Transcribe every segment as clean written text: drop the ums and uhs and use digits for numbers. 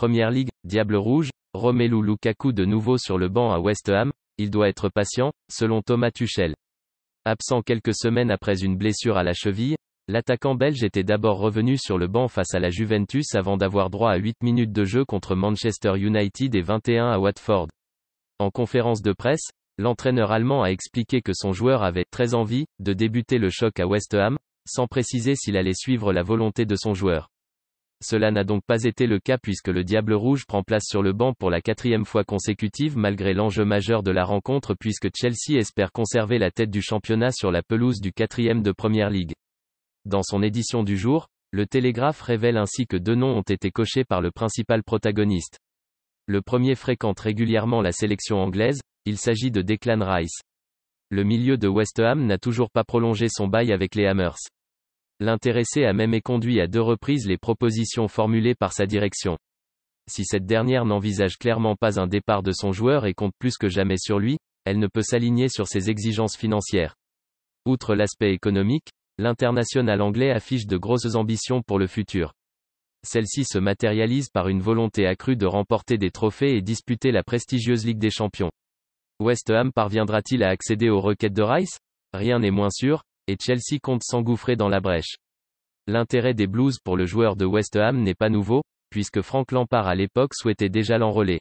Première Ligue, Diable Rouge, Romelu Lukaku de nouveau sur le banc à West Ham, il doit être patient, selon Thomas Tuchel. Absent quelques semaines après une blessure à la cheville, l'attaquant belge était d'abord revenu sur le banc face à la Juventus avant d'avoir droit à 8 minutes de jeu contre Manchester United et 21 à Watford. En conférence de presse, l'entraîneur allemand a expliqué que son joueur avait très envie de débuter le choc à West Ham, sans préciser s'il allait suivre la volonté de son joueur. Cela n'a donc pas été le cas puisque le Diable Rouge prend place sur le banc pour la 4e fois consécutive malgré l'enjeu majeur de la rencontre puisque Chelsea espère conserver la tête du championnat sur la pelouse du 4e de Première Ligue. Dans son édition du jour, le Télégraphe révèle ainsi que 2 noms ont été cochés par le principal protagoniste. Le premier fréquente régulièrement la sélection anglaise, il s'agit de Declan Rice. Le milieu de West Ham n'a toujours pas prolongé son bail avec les Hammers. L'intéressé a même éconduit à 2 reprises les propositions formulées par sa direction. Si cette dernière n'envisage clairement pas un départ de son joueur et compte plus que jamais sur lui, elle ne peut s'aligner sur ses exigences financières. Outre l'aspect économique, l'international anglais affiche de grosses ambitions pour le futur. Celle-ci se matérialise par une volonté accrue de remporter des trophées et disputer la prestigieuse Ligue des Champions. West Ham parviendra-t-il à accéder aux requêtes de Rice ? Rien n'est moins sûr, et Chelsea compte s'engouffrer dans la brèche. L'intérêt des Blues pour le joueur de West Ham n'est pas nouveau, puisque Frank Lampard à l'époque souhaitait déjà l'enrôler.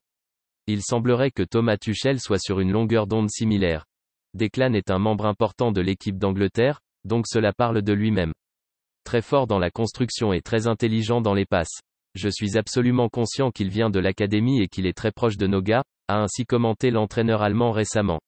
Il semblerait que Thomas Tuchel soit sur une longueur d'onde similaire. Declan est un membre important de l'équipe d'Angleterre, donc cela parle de lui-même. Très fort dans la construction et très intelligent dans les passes. Je suis absolument conscient qu'il vient de l'académie et qu'il est très proche de nos gars, a ainsi commenté l'entraîneur allemand récemment.